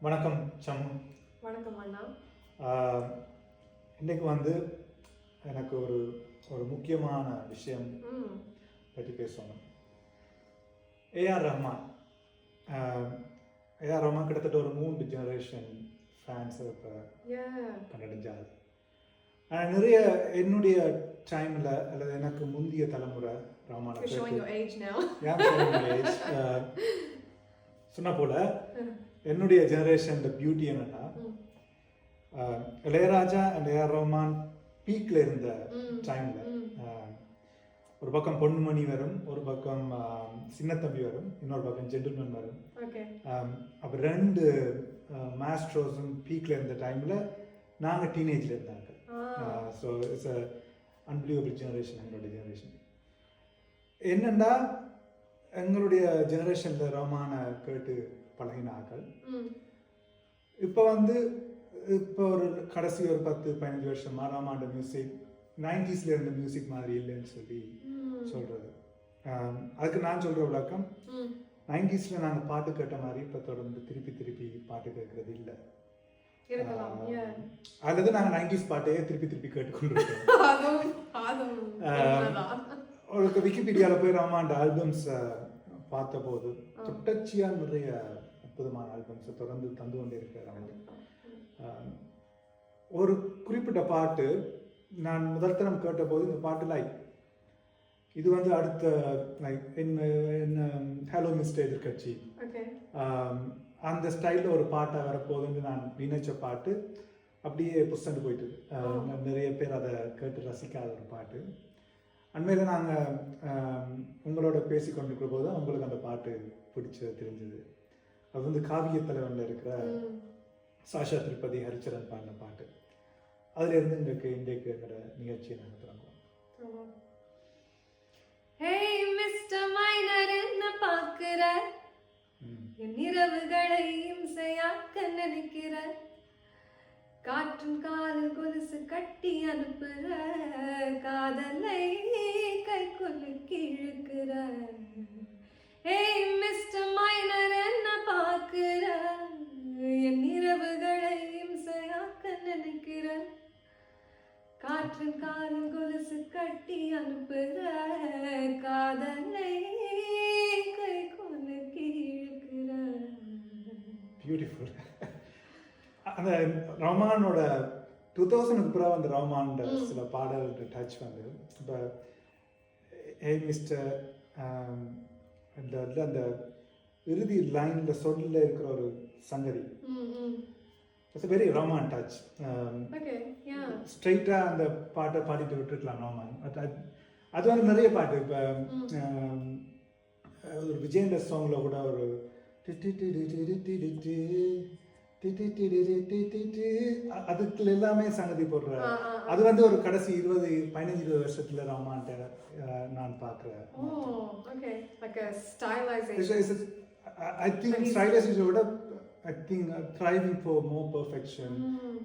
வணக்கம் சம்மு. வணக்கம் அண்ணா. இன்றைக்கு வந்து எனக்கு ஒரு ஒரு முக்கியமான விஷயம் பற்றி பேசணும். ஏஆர் ரஹ்மான் கிட்டத்தட்ட ஒரு 3 ஜெனரேஷன் ஃபேன்ஸ் இப்போ கண்டடைஞ்சாரு. நிறைய என்னுடைய டைமில் அல்லது எனக்கு முந்தைய தலைமுறை ரஹ்மான் சொன்ன போல என்னுடைய ஜெனரேஷன் பியூட்டி என்னன்னா, இளையராஜா அண்ட் ஏஆர் ரஹ்மான் பீக்ல இருந்த டைம்ல ஒரு பக்கம் பொன்னுமணி வரும், ஒரு பக்கம் சின்னத்தம்பி வரும், இன்னொரு பக்கம் ஜென்டில்மேன் வரும். அப்போ 2 மாஸ்ட்ரோஸும் பீக்ல இருந்த டைம்ல நாங்கள் டீனேஜ்ல இருந்தாங்க. So it's a unbelievable generation. எங்களுடைய ஜெனரேஷன் என்னன்னா, எங்களுடைய ஜெனரேஷன்ல ரஹ்மான கேட்டு பழகினாக்கள் இப்போ ஒரு கடைசி ஒரு 10-15 வருஷமா ரஹ்மான் மியூசிக் 90s இருந்த மியூசிக் மாதிரி இல்லைன்னு சொல்லி சொல்றது. அதுக்கு நான் சொல்ற விளக்கம், 90s நாங்கள் பாட்டு கேட்ட மாதிரி இப்போ தொடர்ந்து திருப்பி பாட்டு கேட்கறது இல்லை. அல்லது நாங்கள் 90s பாட்டையே திருப்பி கேட்டுக்கொண்டிருக்கோம். உங்களுக்கு விக்கிபீடியாவில் போய் ரஹ்மான் ஆல்பம்ஸ் பார்த்த போது தொடர்ச்சியாக நிறைய அற்புதமான ஆல்பம்ஸை தொடர்ந்து தந்து கொண்டே இருக்கிறாங்க. ஒரு குறிப்பிட்ட பாட்டு நான் முதல் தரம் கேட்ட போது இந்த பாட்டு இது அடுத்த என்ன ஹலோ மிஸ்டர் எதிர்கட்சி அந்த ஸ்டைலில் ஒரு பாட்டாக வரப்போகுதுன்னு நான் நினைச்ச பாட்டு அப்படியே புஸ்தண்டு போயிட்டு நிறைய பேர் அதை கேட்டு ரசிக்காத ஒரு பாட்டு. அண்மையில் நாங்கள் உங்களோட பேசி கொண்டிருக்கிற போது தான் உங்களுக்கு அந்த பாட்டு தெரிஞ்சது. அது காவிய தலைவனில் இருக்கிற சாஷா திருப்பதி ஹரிச்சரன் பாடின பாட்டு. அதுல இருந்து இன்றைக்கு எங்களோட நிகழ்ச்சியை நாங்கள் தொடங்குவோம். ஹேய் மிஸ்டர் மைனர், என்ன பார்க்கிற? என் இரவுகளை இம்சையாக்க நினைக்கிற, காற்றும் காலில் கொலுசு கட்டி அனுப்புற, காதலை கை கொலுக்கி இழுக்கிற. ஏய் மிஸ்டர் மைனர், என்ன பார்க்கிற? என் இரவுகளை இம்சையாக்க நினைக்கிற, காற்றின் காலில் கொலுசு கட்டி அனுப்புற, காதலை கை கொலுக்கி இழுக்கிற. பியூட்டிஃபுல். அந்த ரஹ்மானோட 2000க்கு பிறகு அந்த ரஹ்மானோட சில பாடல்கள் டச் இப்போ ஏ மிஸ்டர் அந்த இறுதி லைன்ல சொல்ல இருக்கிற ஒரு சங்கதி, இட்ஸ் வெரி ரஹ்மான் டச். ஸ்ட்ரைட்டா அந்த பாட்டை பாடிட்டு விட்டுருக்கலாம் ரஹ்மான். அது நிறைய பாட்டு. இப்போ ஒரு விஜயண்ட சாங்ல கூட ஒரு அதுக்குள்ள எல்லாமே சங்கதி போடுற, அது ஒரு கடைசி 15-20 வருஷத்துல ரஹ்மான்ட்ட நான் பார்க்கிறேன். I think stylization விட I think thriving for more perfection.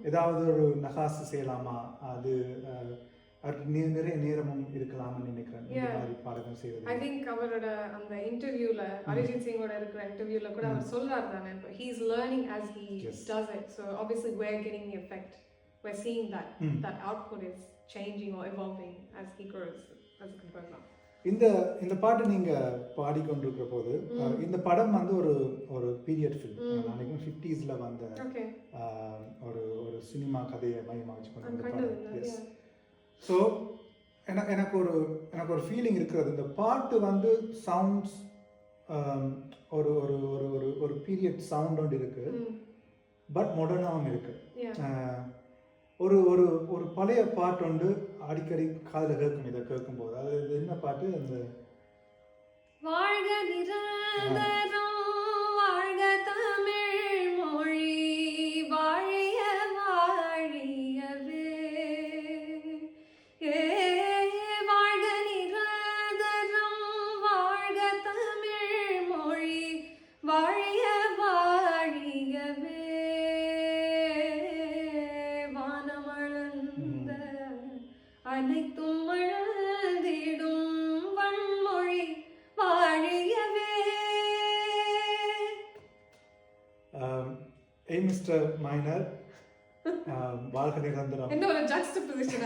ஏதாவது ஒரு நகாசு செய்யலாமா, அது நிறைய நேரமும் இருக்கலாம்னு நினைக்கிறேன். இந்த மாதிரி பாடகம் செய்வது. I think அவரோட அந்த இன்டர்வியூல அரிஜித் சிங்கோட இருக்கிற இன்டர்வியூல கூட அவர் சொல்றாரு தானே, he is learning as he does it. So obviously we're getting the effect. We're seeing that output is changing or evolving as he grows as a composer. இந்த பாட்டு நீங்க பாடிக்கொண்டிருக்கிற போது இந்த படம் ஒரு பீரியட் ஃபிலிம். நினைக்கிறேன் 50sல வந்த ஒரு சினிமா கதையை மையமாக வச்சு கொண்டு படம். ஸோ எனக்கு ஒரு ஃபீலிங் இருக்கிறது. இந்த பாட்டு சவுண்ட்ஸ் ஒரு ஒரு ஒரு ஒரு பீரியட் சவுண்ட் ஒன்று இருக்கு, பட் மாடர்னாகவும் இருக்கு. ஒரு ஒரு ஒரு பழைய பாட்டு ஒன்று அடிக்கடி காதில் கேட்கும். இதை கேட்கும்போது அது என்ன பாட்டு? அந்த வாழ்க நிரந்தரம் வாழ்க தமிழ் மொழி வாழிய வாழியவே, வாழ்க நிரந்தரம் வாழ்க தமிழ் மொழி வாழிய வாழியவே, வானமளந்த அனைத்தும் மழந்திடும் வன்மொழி வாழியவே. ஏய் மிஸ்டர் மைனர் வாழ்க நிரந்தரம். என்ன ஒரு ஜக்ஸ்டபோசிஷன்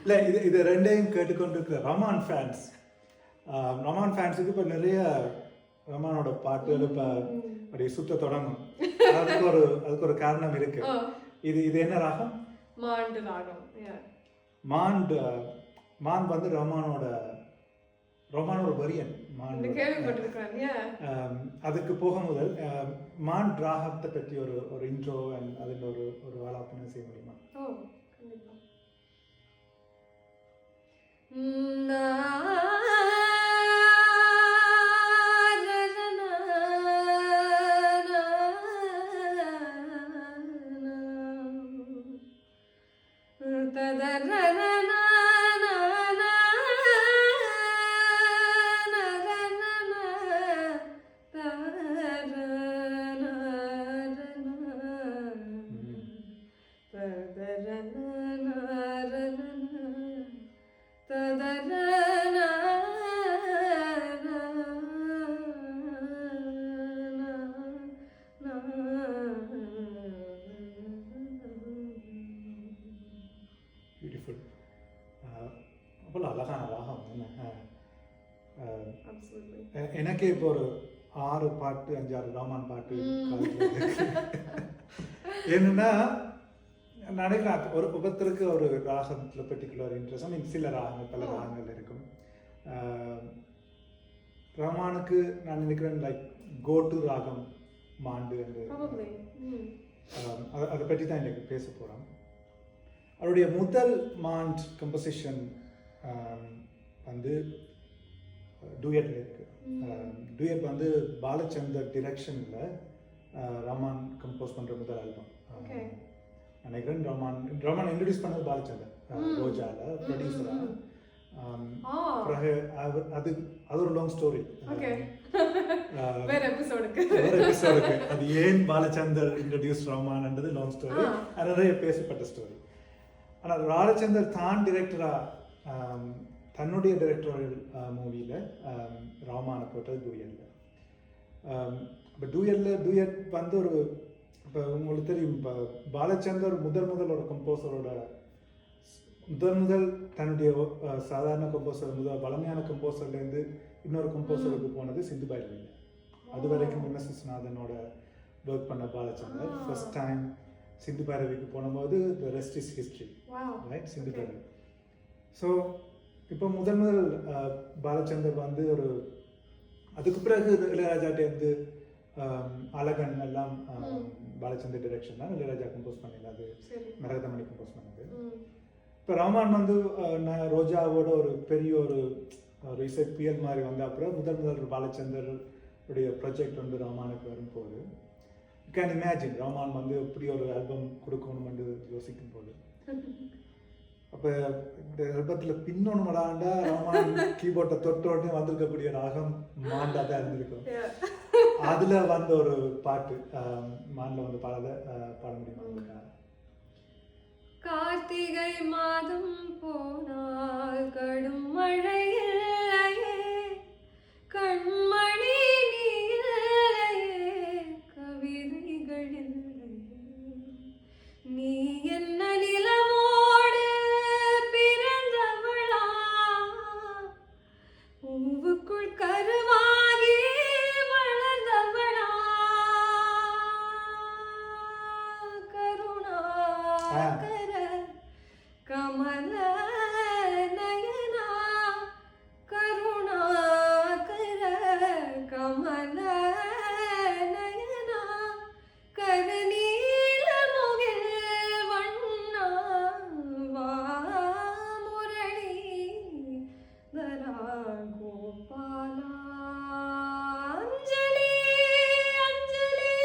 இல்லை, இது ரெண்டையும் கேட்டுக்கொண்டிருக்கிற ரமான் ஃபேன்ஸுக்கு இப்போ நிறைய ரமானோட பாட்டுகள் இப்போ அப்படி சுத்த தொடங்கும். அதுக்கு ஒரு காரணம் இருக்கு. இது என்ன ராகம்? மாண்டு ராகம். மான் வந்து ரமானோட வரியன். அதுக்கு போக முதல் மான் ராகத்தை பற்றி ஒரு இன்ட்ரோ அண்ட் அதில் ஒரு ஆலாபனை செய்ய முடியுமா? பியூட்டிஃபுல். அவ்வளோ அழகான ராகம். எனக்கே இப்போ ஒரு 6 பாட்டு 5-6 ராமான் பாட்டு என்னன்னா நினைக்கிறேன் ஒவ்வொருத்தருக்கு ஒரு ராகத்தில் பர்டிகுலர் இன்ட்ரெஸ்ட். மீன் சில ராகங்கள் பல ராகங்கள் இருக்கும். ரமானுக்கு நான் நினைக்கிறேன் லைக் கோ டு ராகம் மாண்டு. அதை பற்றி தான் எனக்கு பேச போகிறோம். அவருடைய முதல் மாண்ட் கம்போசிஷன் வந்து டூயட்ல இருக்கு. டூயட் வந்து பாலச்சந்தர் டிரெக்ஷனில் ரமான் கம்போஸ் பண்ணுற முதல் ஆல்பம் நினைக்கிறேன். ரமான் இன்ட்ரடியூஸ் பண்ணது பாலச்சந்தர் ரோஜாவில் ப்ரொடியூசராக. பிறகு அது ஒரு லாங் ஸ்டோரி. வேற எபிசோடுக்கு அது ஏன் பாலச்சந்தர் இன்ட்ரடியூஸ் ரமான்ன்றது லாங் ஸ்டோரி. அது நிறைய பேசப்பட்ட ஸ்டோரி. ஆனால் பாலச்சந்தர் தான் டிரெக்டராக தன்னுடைய டிரெக்டோரியல் மூவியில் ராமான போட்டது டூயட்ல. இப்போ டூயட் வந்து ஒரு இப்போ உங்களுக்கு தெரியும், இப்போ பாலச்சந்தர் முதல் ஒரு கம்போசரோட முதல் தன்னுடைய சாதாரண கம்போசர் பழமையான கம்போசர்லேருந்து இன்னொரு கம்போசருக்கு போனது சிந்து பைரவியில். அது வரைக்கும் எம்.எஸ். விஸ்வநாதனோட ஒர்க் பண்ண பாலச்சந்தர் ஃபர்ஸ்ட் டைம் சிந்து பைரவிக்கு போனபோது the rest is history, right? Sindhu Bhairavi. So இப்போ முதல் பாலச்சந்தர் வந்து ஒரு அதுக்கு பிறகு இளையராஜாட்டேருந்து அழகன் எல்லாம் பாலச்சந்தர் டிரெக்ஷன் தான் இளையராஜா கம்போஸ் பண்ணல. அது மரகதமணி கம்போஸ் பண்ணது. இப்போ ராமான் வந்து ரோஜாவோட ஒரு பெரிய ஒரு இசை புயல் மாதிரி வந்த அப்புறம் முதல் பாலச்சந்தர் உடைய ப்ராஜெக்ட் வந்து ராமானுக்கு வரும்போது யூ கேன் இமேஜின் ராமான் வந்து எப்படி ஒரு ஆல்பம் கொடுக்கணும்னு யோசிக்கும் போது அப்போ இந்த ஆல்பத்தில் பின்னொன்று மடாண்டா ராமான் கீபோர்டை தொட்டோடனே வந்திருக்கக்கூடிய ராகம் மாண்டா தான் இருந்திருக்கும். அதில் வந்த ஒரு பாட்டு மாண்டில் வந்து பாட முடியுமா? கார்த்திகை மாதம் போனால் கடும் மழை இல்லையே, கண்மணி நீலையே, கவிதைகள் இல்லையே, நீ என்ன நிலமோடு பிறந்தவளா, பூவுக்குள் கருவாகி வளர்ந்தவளா, கருணாகர கமல நயனா, கருணாகர கமல நயனா, கருநீல முகில் வண்ணா, வா முரளி தரா கோபாலா, அஞ்சலி அஞ்சலி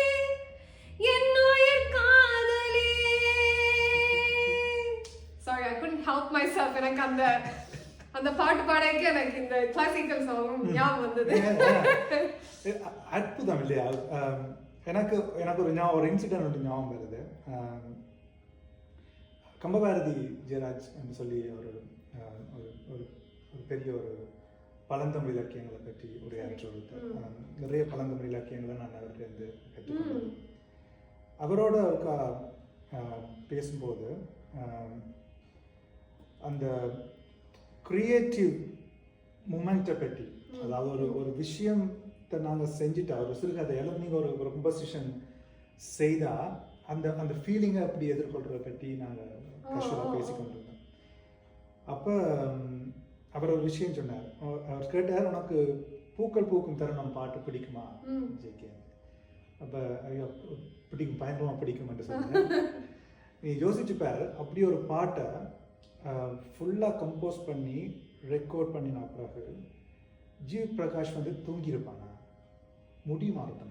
என்னுயிர் காதலி. Sorry, I couldn't help myself. எனக்கு அந்த பாட்டு பாடக்கு எனக்கு இந்த கிளாசிக்கல் சாங் ஞாபகம் வந்தது. அற்புதம் இல்லையா? எனக்கு ஒரு இன்சிடென்ட் வந்து ஞாபகம் வருது. கம்பபாரதி ஜெயராஜ் என்று சொல்லி ஒரு பெரிய ஒரு பழந்தமிழ் இலக்கியங்களை பற்றி உரையாற்ற ஒருத்தர். நிறைய பழந்தமிழ் இலக்கியங்களை நான் அவர்கிட்ட கற்றுக்கொண்டேன். அவரோட பேசும்போது அந்த கிரியேட்டிவ் மூமெண்ட்டை பற்றி, அதாவது ஒரு விஷயத்தை நாங்கள் செஞ்சுட்டா, ஒரு சிறுகதை எழுதி நீங்கள் ஒரு கம்போசிஷன் செய்தால் அந்த ஃபீலிங்கை அப்படி எதிர்கொள்கிறத பற்றி நாங்கள் கேஷுவலாக பேசிக்கொண்டிருந்தோம். அப்போ அவர் ஒரு விஷயம் சொன்னார். அவர் கேட்டார், உனக்கு பூக்கள் பூக்கும் தருணம் பாட்டு பிடிக்குமா ஜேகே? அப்போ ஐயோ பிடிக்கும், பயங்கரமாக பிடிக்கும் என்று சொன்னேன். நீ யோசிச்சுப்பார், அப்படி ஒரு பாட்டை ஃபுல்லாக கம்போஸ் பண்ணி ரெக்கார்ட் பண்ணின பிறகு ஜீவ் பிரகாஷ் வந்து தூங்கியிருப்பாங்க, முடியுமா இருப்பாங்க.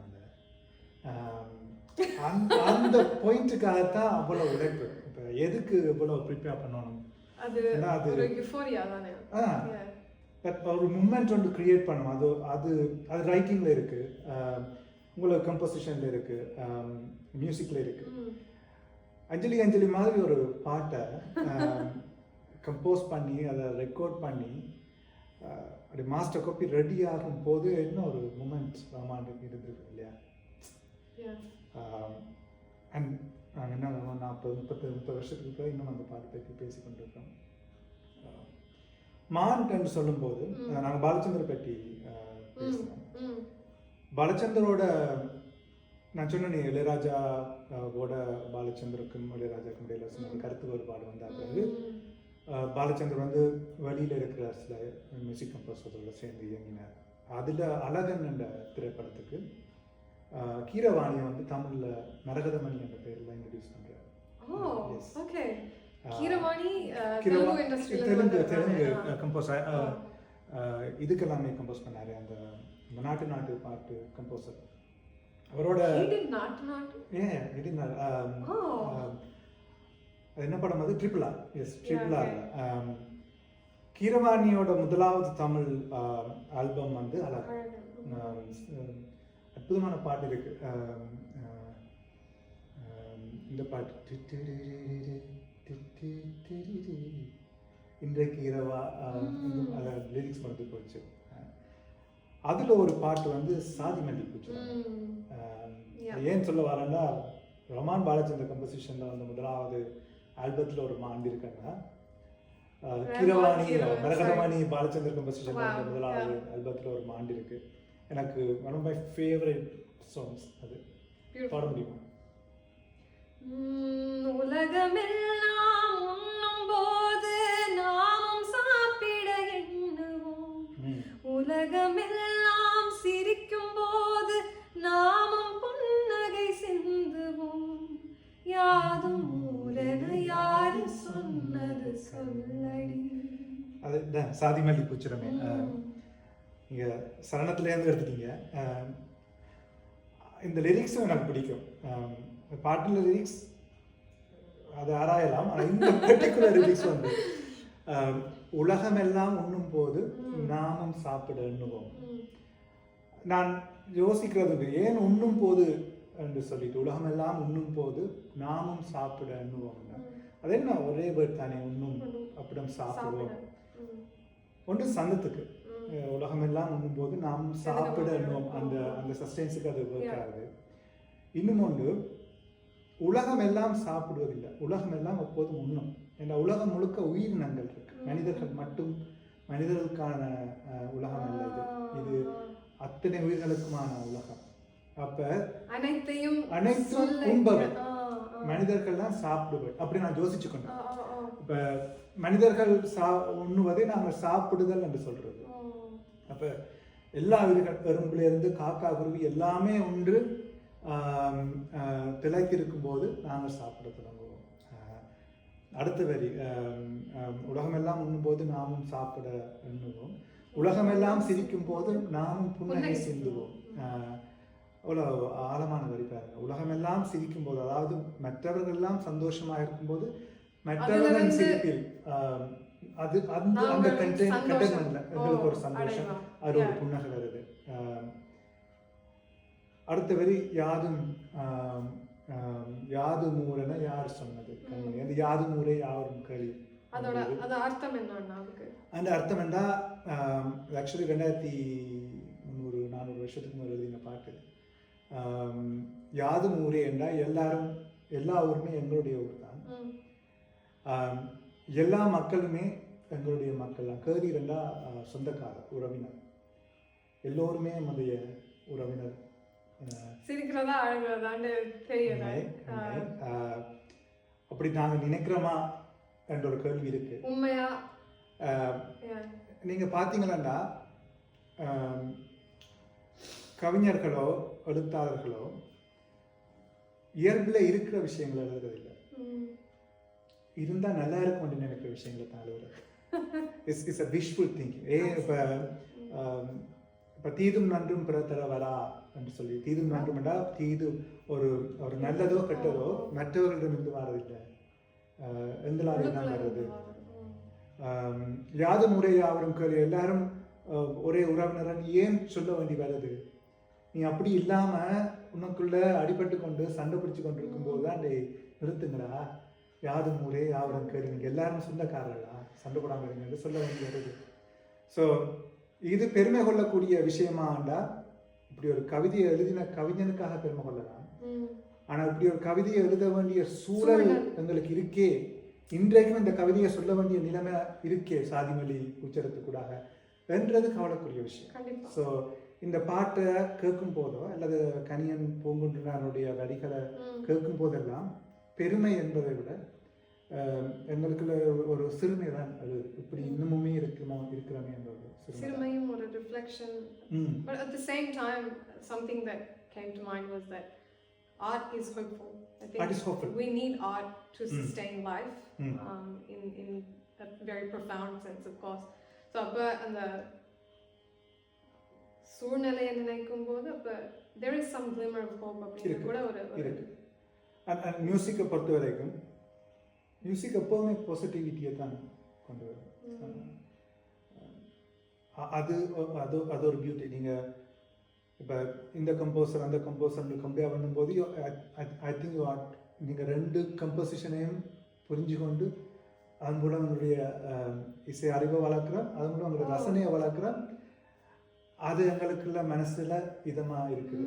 அந்த பாயிண்ட்டுக்காகத்தான் அவ்வளோ உழைப்பு. இப்போ எதுக்கு இவ்வளோ ப்ரிப்பேர் பண்ணணும்? அது ஒரு மூமெண்ட் ஒன்று கிரியேட் பண்ணணும். அது ரைட்டிங்கில் இருக்கு, உங்களுக்கு கம்போசிஷனில் இருக்கு, மியூசிக்கில் இருக்கு. அஞ்சலி மாதிரி ஒரு பாட்டை கம்போஸ் பண்ணி அதை ரெக்கார்ட் பண்ணி அப்படி மாஸ்டர் காப்பி ரெடி ஆகும் போது இன்னும் ஒரு மூமெண்ட் ராமானுக்கு இருந்திருக்கு இல்லையா? அண்ட் என்ன 40-30 வருஷத்துக்கு பிறகு இன்னும் அந்த பாட்டு பற்றி பேசி கொண்டிருக்கோம். மான்கன்று சொல்லும்போது நாங்கள் பாலச்சந்தரை பற்றி பேசுகிறோம். பாலச்சந்தரோட நான் சொன்னேன், இளையராஜாவோட பாலச்சந்தருக்கும் இளையராஜாக்கும் இடையில சொன்ன கருத்து வேறுபாடு வந்த பிறகு பாலச்சந்தர் வந்து வெளியில் இருக்கிற சில மியூசிக் கம்போசரோட சேர்ந்து இயங்கினார். அதில் அழகன் என்ற திரைப்படத்துக்கு கீரவாணியை வந்து தமிழில் மரகதமணி என்ற பேரில் இன்ட்ரடியூஸ் பண்ணுறாரு. தெலுங்கு கம்போசர், இதுக்கெல்லாமே கம்போஸ் பண்ணாரு. அந்த நாட்டு பாட்டு கம்போசர். அவரோட என்ன படம் அது? Triple R. Yes, triple R. கீரவாணியோட முதலாவது தமிழ் ஆல்பம் வந்து அழகன். அற்புதமான பாட்டு இருக்கு. இந்த பாட்டு இன்றைக்கு இரவா, லிரிக்ஸ் மறந்து போச்சு. அதுல ஒரு பாட்டு வந்து சாதி மல்லி பூச்சி. ஏன் சொல்ல வரேன்னா, ரமான் பாலச்சந்தர் கம்போசிஷன்ல வந்து முதலாவது ஆல்பத்தில் ஒரு மாண்டு இருக்கேன்னா, கீரவாணி மரகதமணி பாலச்சந்தர் கம்போசிஷன்ல முதலாவது ஆல்பத்தில் ஒரு மாண்டு இருக்கு. எனக்கு one of my favourite songs. அது பாட முடியுமா? உலகமெல்லாம் உண்ணும் போது நாமும் சாப்பிட எண்ணுவோம், உலகமெல்லாம் சிரிக்கும் போது நாமும் புன்னகை சிந்துவோம், யாதும் ஊரென யாரு சொன்னது சொல்லடி. அதுதான் சாதி மல்லி பூச்சிரமே. நீங்கள் சரணத்துலேருந்து எடுத்துட்டீங்க. இந்த லிரிக்ஸும் எனக்கு பிடிக்கும். பாட்டில் லிரிக்ஸ் அது ஆராயலாம். ஆனால் இந்த பர்டிகுலர் லிரிக்ஸ் வந்து உலகமெல்லாம் உண்ணும் போது நாமும் சாப்பிட எண்ணுவோம். நான் யோசிக்கிறது ஏன் உண்ணும் போது என்று சொல்லிட்டு, உலகமெல்லாம் உண்ணும் போது நாமும் சாப்பிட எண்ணுவோம். அது என்ன ஒரே பேர் தானே, உண்ணும் அப்படின் சாப்பிடுவோம். ஒன்று சந்தத்துக்கு உலகமெல்லாம் உண்ணும் போது நாம் சாப்பிட எண்ணுவோம், அந்த சஸ்டென்ஸுக்கு அது ஒர்க் ஆகுது. இன்னும் ஒன்று, உலகம் எல்லாம் சாப்பிடுவதில்லை, உலகம் எல்லாம் எப்போதும் உண்ணும். ஏன்னா உலகம் முழுக்க உயிரினங்கள் இருக்கு, மனிதர்கள் மட்டும் மனிதர்களுக்கான உலகம் அல்ல இது. இது அத்தனை உயிர்களுக்குமான உலகம். அப்ப அனைத்தும் உண்பவர், மனிதர்கள்லாம் சாப்பிடுவர். அப்படி நான் யோசிச்சுக்கணும். இப்ப மனிதர்கள் உண்ணுவதை நாங்கள் சாப்பிடுதல் என்று சொல்றது. அப்ப எல்லா உயிர்கள், எறும்புல இருந்து காக்கா, குருவி எல்லாமே ஒன்று திளைத்திருக்கும் போது நாங்கள் சாப்பிட தொடங்குவோம். அடுத்த வரி, உலகமெல்லாம் உண்ணும் போது நாமும் சாப்பிட எண்ணுவோம், உலகமெல்லாம் சிரிக்கும் போது நாமும் புன்னகை சிந்துவோம். அவ்வளோ ஆழமான வரி பாருங்க. உலகமெல்லாம் சிரிக்கும் போது, அதாவது மற்றவர்கள் எல்லாம் சந்தோஷமாக இருக்கும்போது மற்றவர்கள் சிரிப்பில் அது அந்த கண்டென்ட்மெண்ட்ல எங்களுக்கு ஒரு சந்தோஷம், அது ஒரு புன்னகை வருது. அடுத்த வரி, யாதும் ஊரென யார் சொன்னது கண்மணி. அந்த யாதும் ஊரே யாரும் கேள்வி. அந்த அர்த்தம் என்ன? அந்த அர்த்தம் என்ன? ஆக்சுவலி 2300-400 வருஷத்துக்கு முதல் எழுதின பாட்டு. யாதும் ஊரே என்றால் எல்லா ஊருமே எங்களுடைய ஊர் தான். எல்லா மக்களுமே எங்களுடைய மக்கள் தான். கேரி ரெண்டா சொந்தக்காரர், உறவினர், எல்லோருமே நம்முடைய உறவினர். சிரிக்கிறதா அழகிறதான்னு தெரியல. அப்படி நாங்கள் நினைக்கிறோமா என்ற ஒரு கேள்வி இருக்கு. உண்மையா நீங்க பார்த்தீங்கன்னா கவிஞர்களோ எழுத்தாளர்களோ இயல்பில் இருக்கிற விஷயங்களை எழுதுறதில்லை, இருந்தால் நல்லா இருக்கும் அப்படின்னு நினைக்கிற விஷயங்களை தான் எழுதுறது. It's a visual thinking. இப்போ தீதும் நன்றும் பிறத்தர வரா என்று சொல்லி, தீதும் நன்றும்டா தீது ஒரு நல்லதோ கெட்டதோ மற்றவர்களிடமிருந்து வரதில்லை, எங்களால் தான் வருது. யாதும் ஊரே யாவரும் கேள்வி, எல்லாரும் ஒரே உறவினரன் ஏன் சொல்ல வேண்டி வருது? நீ அப்படி இல்லாம உனக்குள்ள அடிபட்டு கொண்டு சண்டை பிடிச்சு கொண்டு இருக்கும்போது தான் நிறுத்துங்களா, யாதும் ஊரே யாவரும் கேள்வி, நீங்க எல்லாரும் சொந்தக்காரர்களா, சண்டை போடாம இருங்க சொல்ல வேண்டி வருது. ஸோ இது பெருமை கொள்ளக்கூடிய விஷயமாண்டா இப்படி ஒரு கவிதையை எழுதின கவிஞனுக்காக பெருமை கொள்ளலாம். ஆனா இப்படி ஒரு கவிதையை எழுத வேண்டிய சூழல் எங்களுக்கு இருக்கே, இன்றைக்கும் இந்த கவிதையை சொல்ல வேண்டிய நிலைமை இருக்கே சாதிமொழி உச்சரத்துக்கூடாக என்றது கவலைக்குரிய விஷயம். ஸோ இந்த பாட்டை கேட்கும் போதோ அல்லது கனியன் பூங்குன்றனுடைய வரிகளை கேட்கும் போதெல்லாம் பெருமை என்பதை விட எங்களுக்குள்ள ஒரு சிறுமை தான் அது. இப்படி இன்னமுமே இருக்கிறோமே என்ற ஒரு சிறுமையும் ஒரு reflection. But at the same time, something that came to mind was that art is hopeful. I think art is hopeful. We need art to sustain life in a very profound sense, of course. So அப்ப அந்த சூழ்நிலையை நினைக்கும் போது அப்ப there is some glimmer of hope அப்படின்னு கூட ஒரு இருக்கு. மியூசிக்கை பொறுத்த வரைக்கும் மியூசிக் எப்போவுமே பாசிட்டிவிட்டியை தான் கொண்டு வரும். அது ஒரு பியூட்டி. நீங்கள் இப்போ இந்த கம்போசர் அந்த கம்போசர் கம்பேர் பண்ணும்போது ஐ திங்க் நீங்கள் ரெண்டு கம்போசிஷனையும் புரிஞ்சு கொண்டு அதன் மூலம் உங்களுடைய இசை அறிவை வளர்க்குறோம், அதன் மூலம் உங்களுடைய ரசனையை வளர்க்குறோம். அது எங்களுக்குள்ள மனசில் இதமாக இருக்குது.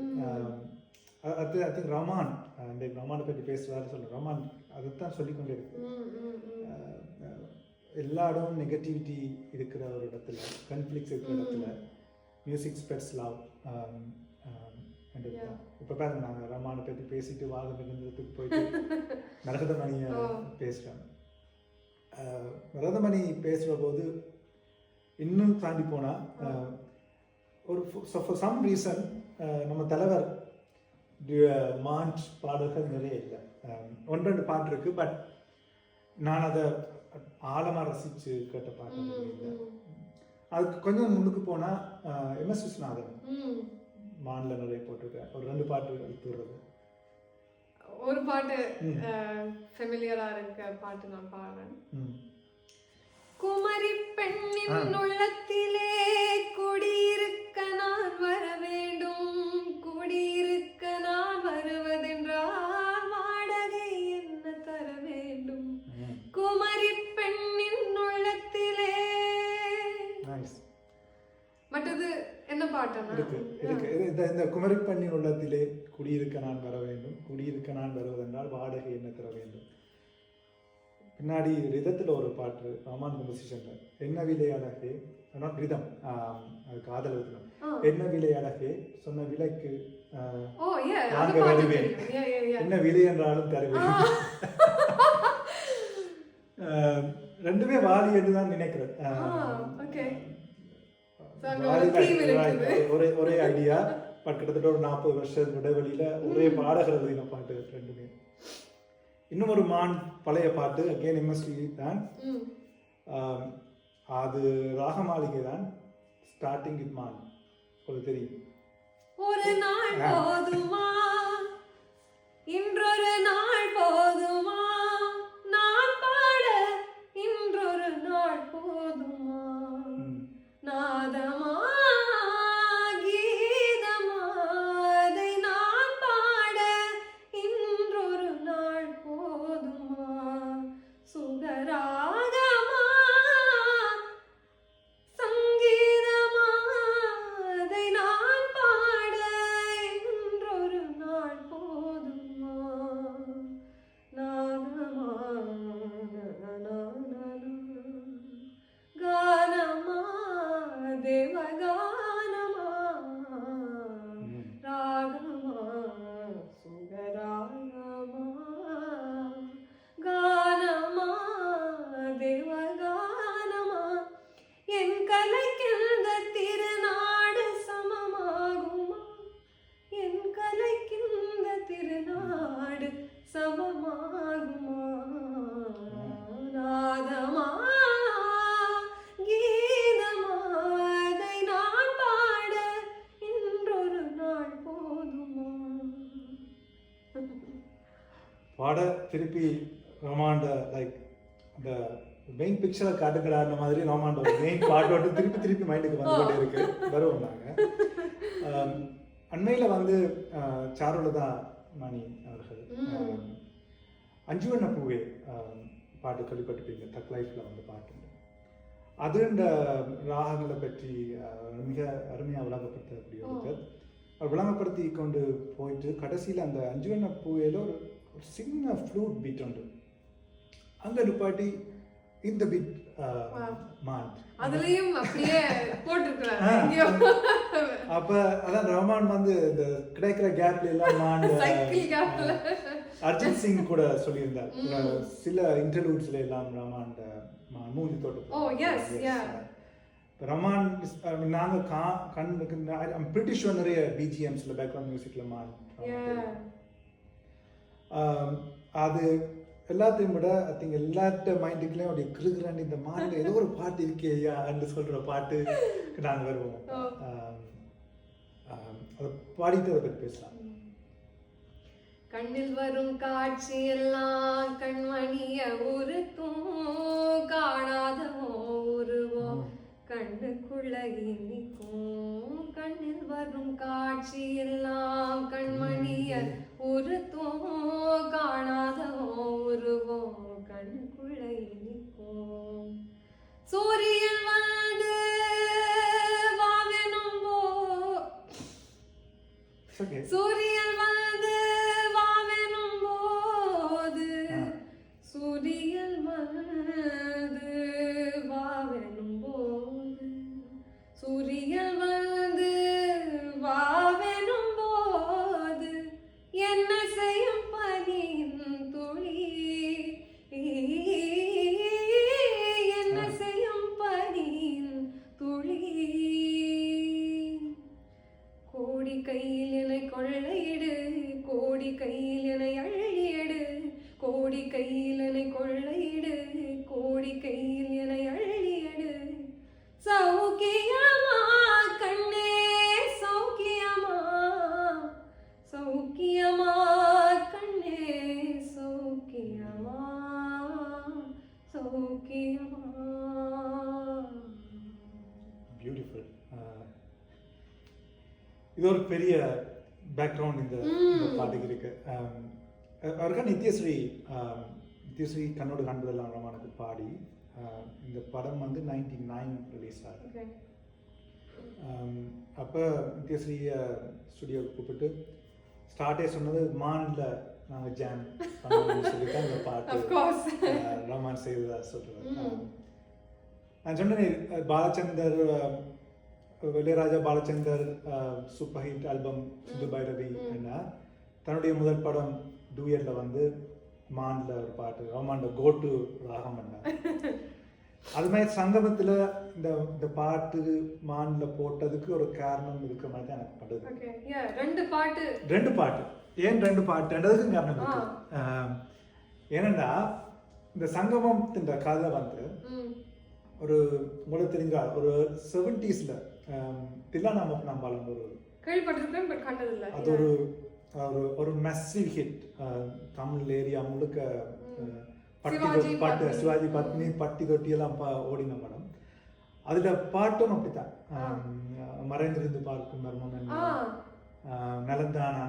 அது ஐ திங்க் ரமான், இந்த ரமானை பற்றி பேசுகிறாரு சொல்கிறேன். ரமான் அதைத்தான் சொல்லிக்கொண்டே இருக்கு. எல்லா இடமும் நெகட்டிவிட்டி இருக்கிற ஒரு இடத்துல, கன்ஃப்ளிக்ஸ் இருக்கிற இடத்துல மியூசிக் ஸ்ப்ரெட்ஸ் லவ். இப்போ பாருங்க, நாங்கள் ரமானை பற்றி பேசிட்டு வாதம் நிரந்தரத்துக்கு போயிட்டு மரகதமணியை பேசுகிறோம். மரகதமணி பேசுகிற போது இன்னும் தாண்டி போனால் ஒரு ஃபார் சம் ரீசன் நம்ம தலைவர் மான்ச் பாடல்கள் நிறைய இல்லை. ஒன்று ரெண்டு பாட்டு இருக்கு, பட் நான் அதை ஆழமாக ரசித்து கேட்ட பாட்டு இல்லை. அதுக்கு கொஞ்சம் முன்னுக்கு போனால் எம்எஸ் விஸ்வநாதன் மான்ல நிறைய போட்டிருக்கேன். ஒரு ரெண்டு பாட்டு எடுத்துடுறது. ஒரு பாட்டு ஃபெமிலியரா இருக்க பாட்டு நான் பாடுறேன். குமரி பெண்ணின் உள்ளத்திலே குடியிருக்க நான் வர வேண்டும், குடியிருக்க நான் வருவதென்றால் வாடகை என்ன தர வேண்டும். குமரி பெண்ணின் உள்ளத்திலே. மற்றது என்ன பாட்டு இருக்கு? இந்த குமரி பெண்ணின் உள்ளத்திலே குடியிருக்க நான் வர வேண்டும், குடியிருக்க நான் வருவதென்றால் வாடகை என்ன தர வேண்டும். பின்னாடி ரிதத்தில் ஒரு பாட்டு ரமான் கம்போசிஷன்ல, என்ன விலை அழகே, நாட் ரிதம், அது காதல் விதம். என்ன விலை அழகே, சொன்ன விலைக்கு வாங்க வருவேன், என்ன விலை என்றாலும் தருவேன். ரெண்டுமே வாலி என்று தான் நினைக்கிறேன். ஒரே ஐடியா, பட் கிட்டத்தட்ட ஒரு 40 வருஷம் இடைவெளியில ஒரே பாடகர் எழுதின பாட்டு ரெண்டுமே. இன்னும் ஒரு மான் பழைய பாட்டு, அகேன் எம்எஸ்வி தான். அது ராகமாளிகை தான், ஸ்டார்டிங் வித் மான். உங்களுக்கு தெரியும். ஒரு நாள் போதுமா, இன்றொரு நாள் போதுமா, நான் பாட இன்றொரு நாள் போதுமா, நாதமா கீதமா அதை நான் பாட இன்றொரு நாள் போதுமா, சுகராகமா சங்கீதமா அதை நான் பாட இன்றொரு பாட திருப்பி ரொமாண்ட லைக் இந்த மெயின் பிக்சரை காட்டுக்கிறாருன மாதிரி ரொமாண்ட மெயின் பாட்டோட்டு திருப்பி மைண்டுக்கு வந்து கொண்டே இருக்கு வருவோம் நாங்கள். அண்மையில் வந்து சாருலதா மணி அவர்கள் அஞ்சு வண்ண பூவே பாட்டு கேள்விப்பட்டிருப்பீங்க, தக் லைஃப்பில் வந்து பாட்டு. அது இந்த ராகங்களை பற்றி மிக அருமையாக விளங்கப்படுத்தக்கூடிய ஒருத்தர் விளங்கப்படுத்தி கொண்டு போயிட்டு கடைசியில் அந்த அஞ்சு வண்ண பூவையில் ஒரு சின்ன ஃப்ளூட் பீட் உண்டு, அங்கே நிப்பாட்டி இந்த பீட் மான் அதுலயும் அப்படியே போட்டுருக்காங்க. அப்ப அதான் ரஹ்மான் வந்து இந்த கிடைக்கிற கேப்ல எல்லாம் மான் அர்ஜித் சிங் கூட சொல்லியிருந்தார் சில இன்டர்வியூஸ்ல எல்லாம் ரஹ்மான் மூஞ்சி தோட்டு ரஹ்மான் நாங்க கண்ணுக்கு பிரிட்டிஷ் நிறைய பிஜிஎம்ஸ்ல பேக்ரவுண்ட் மியூசிக்ல மான் அது எல்லாத்தையும் விட ஐ திங்க் எல்லாத்த மைண்டுக்குள்ளேயும் அப்படி கிருக்குறாண்டி இந்த மாநில ஏதோ ஒரு பாட்டு இருக்கேயா என்று சொல்ற பாட்டு நாங்கள் வருவோம். அதை பாடிட்டு அதை பற்றி பேசலாம். கண்ணில் வரும் காட்சி எல்லாம் கண்மணிய உருக்கும், காணாத உருவம் கண்ணுக்குள்ள இனிக்கும். கண்ணில் வரும் காட்சி எல்லாம் கண்மணிய உருத்தும், காணாத உருவம் கண்ணுக்குள்ள இனிக்கும். சூரியன் வந்து வாவெனும் சூரியன் வந்து வாவெனும் போது, சூரியன் வந்து வாவெனும் போது, சூரியன் வந்து வாவெனும் போது என்ன செய்யும் பனியின் துளி, என்ன செய்யும் பனியின் துளி. கோடி கையில் என்னை கொள்ளையிடு, கோடி கையில் என்னை அள்ளியடு, கோடி கையில் என்னை கொள்ளையிடு, கோடி கையில் என்னை அள்ளியடு. சௌக்கியமா கண்ணே சௌக்கியமா, சௌக்கியமா கண்ணே சௌக்கியமா, சௌக்கியமா. பியூட்டிஃபுல். இது ஒரு பெரிய பேக்ரவுண்ட் இந்த பாட்டுக்கு இருக்கு. அவருக்கு நித்யஸ்ரீ கண்ணோடு காண்பதெல்லாம் ரஹ்மானுக்கு பாடி இந்த படம் வந்து 99 ரிலீஸ் ஆகுது. அப்போ நித்யஸ்ரீயை ஸ்டுடியோவுக்கு கூப்பிட்டு ஸ்டார்டே சொன்னது மான்ல நாங்கள் ஜாம் பண்ணணும்னு சொல்லிட்டு அந்த பாட்டு ரஹ்மான் செய்ததா சொல்கிறேன். நான் சொன்னேன் Balachander Ilaiyaraaja Balachander super hit album Sindhu Bhairavi என்ன தன்னுடைய முதல் படம் டூயட்ல வந்து மான்ல ஒரு பாட்டு ரஹ்மான் கோட்டு ராகம் என்ன அது மாதிரி சங்கமத்தில் இந்த பாட்டு மான்ல போட்டதுக்கு ஒரு காரணம் இருக்கிற மாதிரி தான் எனக்கு படுது. ரெண்டு பாட்டு ஏன் ரெண்டு பாட்டுன்றதுக்கு காரணம் இருக்கு. ஏனென்றா இந்த சங்கமத்தின் கதை வந்து ஒரு உங்களுக்கு தெரிஞ்சா ஒரு 70s தில்லானா மோகனாம்பாலம் ஒரு கேள்விப்பட்டிருக்கேன் பட் கண்டதில்லை. அது ஒரு மெசிவ் ஹிட் தமிழ் ஏரியா முழுக்க பாட்டு சிவாஜி பத்னி பட்டி தொட்டியெல்லாம் ஓடின படம். அதுல பாட்டும் அப்படித்தான் மறைந்திருந்து பார்க்கும் மர்மம் நலந்தானா.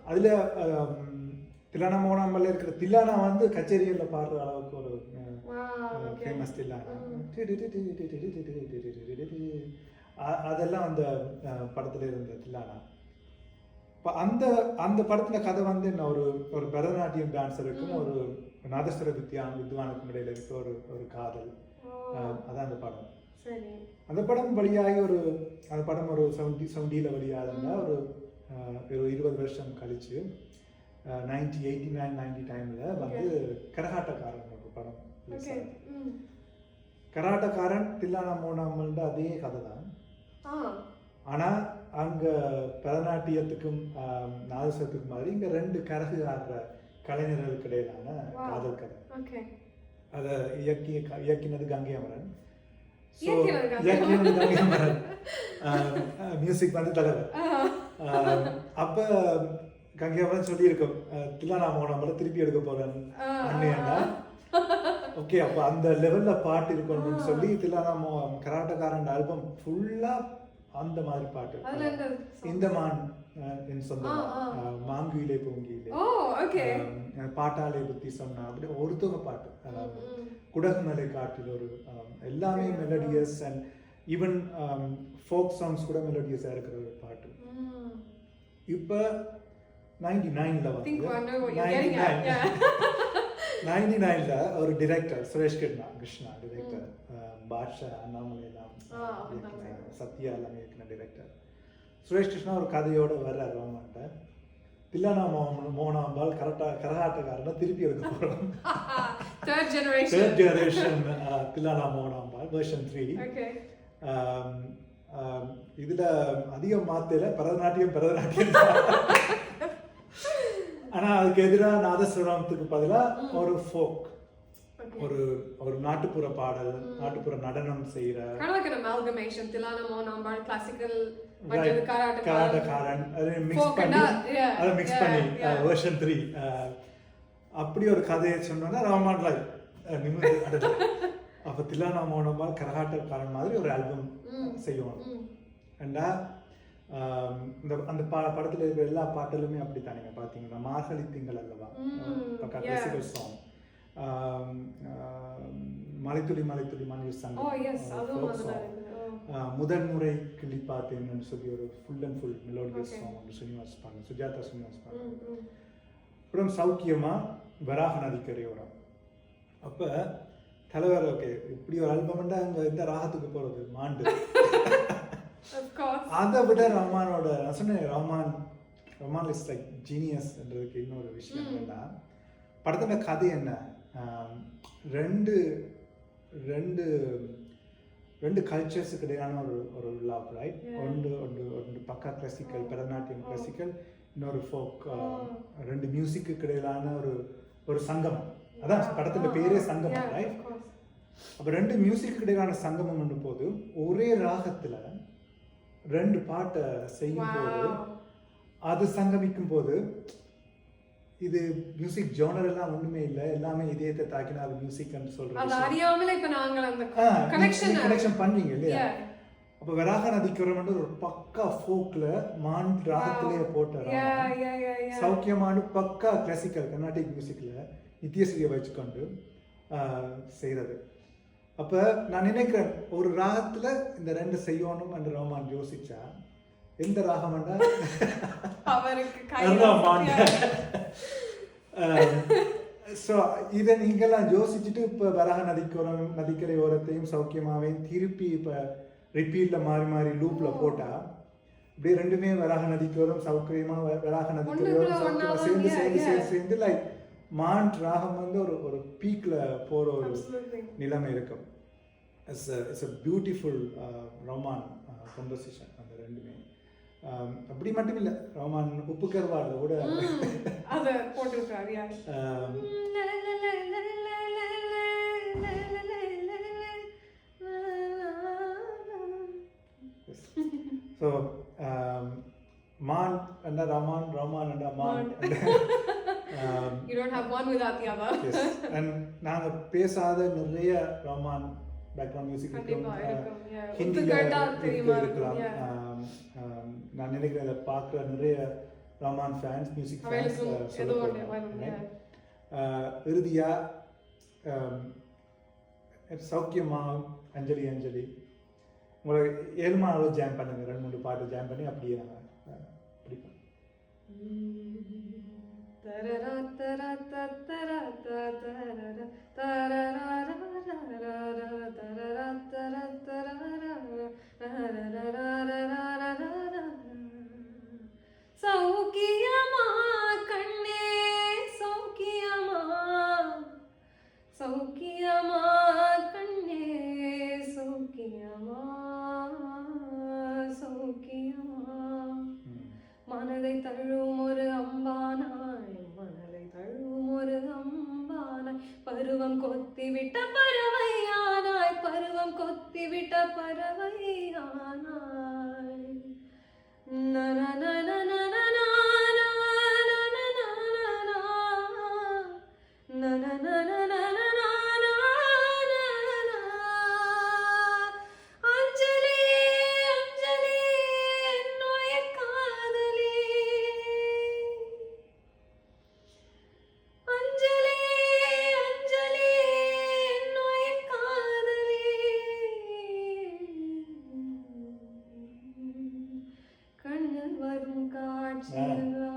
அதுல தில்லானா மோகனாம்பால இருக்கிற தில்லானா வந்து கச்சேரியில பாடுற அளவுக்கு ஒரு ஃபேமஸ் தில்லானா. அதெல்லாம் அந்த படத்துல இருந்த தில்லானா. அந்த படத்துல கதை வந்து என்ன ஒரு பரதநாட்டியம் டான்ஸருக்கும் ஒரு நாதஸ்வர வித்வானுக்கும் இடையில இருக்க ஒரு காதல். அதான் அந்த படம். அந்த படம் வழியாகி அந்த படம் ஒரு 70 வழியாக ஒரு 20 வருஷம் கழிச்சு 89-90 டைம்ல வந்து கரகாட்டக்காரன் ஒரு படம். கராட்டக்காரன் தில்லானா மோகனாம்பால்ட அதே கதை தான். ஆனா அங்க பரதநாட்டியத்துக்கும் நாதஸ்வரத்துக்கும் மாதிரி இங்க ரெண்டு கரகு ஆடுற கலைஞர்களுக்கு இடையிலான காதல் கதை. அதை இயக்கினது கங்கை அமரன். மியூசிக் வந்து தலைவர். அப்ப கங்கையாவன் சொல்லியிருக்கோம் தில்லானா மோனம்பல திருப்பி எடுக்க போறேன் அண்ணியன்னா. ஓகே, அப்போ அந்த லெவல்ல பாட்டு இருக்கணும்னு சொல்லி தில்லானா கராட்டக்காரன் ஆல்பம் ஃபுல்லா அந்த மாதிரி பாட்டு. இந்த மான் என் சொந்தம், மாங்குயிலே பூங்கியிலே, பாட்டாலே புத்தி சொன்னா, அப்படி ஒருத்தவங்க பாட்டு, குடகுமலை காட்டில் ஒரு, எல்லாமே melodious and even folk songs கூட மெலடியஸா இருக்கிற ஒரு பாட்டு. இப்போ 99ல வந்து 99ல ஒரு டிரெக்டர் சுரேஷ் கிருஷ்ணா டிரெக்டர், பாட்ஷா, அண்ணாமலை எல்லாம் சத்யா எல்லாமே இருக்கிற டிரெக்டர் சுரேஷ் கிருஷ்ணா ஒரு கதையோட வர்றாரு ரோமான்ட்ட. தில்லானா மோனாம்பால் கரகாட்டக்காரனை திருப்பி எடுக்க போறோம். தேர்ட் ஜெனரேஷன் தில்லானா மோனாம்பால் வெர்ஷன் 3. இதுல அதிகம் மாத்தல பரதநாட்டியம் ஆனா அதுக்கு எதிராக நாதஸ்வரத்துக்கு பதிலா ஒரு ஃபோக், ஒரு ஒரு நாட்டுப்புற பாடல், நாட்டுப்புற நடனம் செய்யற கராட்டக்காரன் அதை மிக்ஸ் பண்ணி வெர்ஷன் 3 அப்படி ஒரு கதையை சொன்னோன்னா ராமான் லைவ் நிமிர்ந்து. அப்போ தில்லானா மோனம்பால் கரகாட்டக்காரன் மாதிரி ஒரு ஆல்பம் செய்வோம். அண்டா அந்த படத்துல இருக்கிற எல்லா பாட்டலுமே அப்படித்தான். நீங்க பாத்தீங்கன்னா மார்கழி திங்கள் அல்லவா, பக்கா கிளாசிக்கல் சாங், மலைத்துளி மலைத்துளி மணி சங்கம், முதல் முறை கிளி பார்த்தேன்னு சொல்லி ஒரு full and full melodious song ஒன்று சுஜாதா ஸ்ரீனிவாஸ் பாங்க. அப்புறம் சௌக்கியமா வராக நதிக்கரையோரம். அப்போ தலைவர் ஓகே இப்படி ஒரு ஆல்பம்னா அங்கே எந்த ராகத்துக்கு போகிறது மாண்டு. அதை விட ரஹ்மானோட நான் சொன்னேன், ரஹ்மான் இஸ் லைக் ஜீனியஸ்ன்றதுக்கு இன்னொரு விஷயம் என்னன்னா, படத்தோட கதை என்ன, ரெண்டு கல்ச்சர்ஸுக்கு இடையான ஒரு லவ், ரைட்? ஒன்று பக்கா கிளாசிக்கல் பரதநாட்டியம் கிளாசிக்கல், இன்னொரு ஃபோக், ரெண்டு மியூசிக்கு இடையிலான ஒரு சங்கமம். அதான் படத்தோட பேரே சங்கமம், ரைட்? அப்போ ரெண்டு மியூசிக்கு இடையிலான சங்கமம் போது ஒரே ராகத்துல ரெண்டு பாட்டை செய்யும் போது, அது சங்கமிக்கும் போது, இது மியூசிக் ஜோனர் எல்லாம் ஒண்ணுமே இல்லை, எல்லாமே இதயத்தை தாக்கினா அது மியூசிக் சொல்றோம். கனெக்ஷன் பண்றீங்க இல்லையா? அப்ப வராக நதிக்கரையோரம் ஒரு பக்கா ஃபோக்ல மான் ராகத்திலேயே போட்ட சௌக்கியமான பக்கா கிளாசிக்கல் கர்நாடிக் மியூசிக்ல நித்யஸ்ரீயை வச்சுக்கொண்டு செய்யறது. அப்ப நான் நினைக்கிறேன் ஒரு ராகத்துல இந்த ரெண்டு செய்யணும் என்று ரோமான் யோசிச்சா எந்த ராகம் ஸோ இதை நீங்கெல்லாம் யோசிச்சுட்டு இப்போ வராக நதிக்கரை ஓரத்தையும் சௌக்கியமாவையும் திருப்பி இப்போ ரிப்பீட்ல மாறி மாறி லூப்ல போட்டா இப்படியே ரெண்டுமே வராக நதிக்கோரம் சௌக்கியமா வராக நதிக்கரையோரம் சௌக்கியமா சேர்ந்து லைக் மான் ராகம் வந்து ஒரு பீக்ல போற ஒரு நிலைமை இருக்கும். இட்ஸ் a beautiful ரோமான் கம்போசிஷன் அந்த ரெண்டுமே. அப்படி மட்டும் இல்லை, ரோமான் உப்பு கருவாடுல கூட அத போட்டுருக்காரு. ஸோ மான் and Raman and Man. You don't have one without the other. Yes. And நாங்க பேசாத நிறைய ரோமான் பேக்ரவுண்ட் மியூசிக் இருக்கும், ஹிந்தில இருக்கலாம். நான் நினைக்கிறேன் அதை பார்க்குற நிறைய ரோமான் ஃபேன்ஸ், மியூசிக் ஃபேன்ஸ் சொல்லுவாங்க. இறுதியா சௌக்கியமா அஞ்சலி உங்களை 7 மணி அளவு ஜாம் பண்ணுங்க, 2-3 பாட்டு ஜாம் பண்ணி அப்படியே நாங்கள் பிடிப்போம். சௌக்கியமா கண்ணே சௌக்கியமா, சௌக்கியமா கண்ணே சௌக்கியமா, சௌக்கியமா. மனதை தழுவும் ஒரு அம்பானாய், மனதை தழுவும் ஒரு அம்பானாய், பருவம் கொத்திவிட்ட பறவையானாய், பருவம் கொத்திவிட்ட பறவையானாய். நன நன நன நன வரும் காட்சி ஆ. எல்லாம்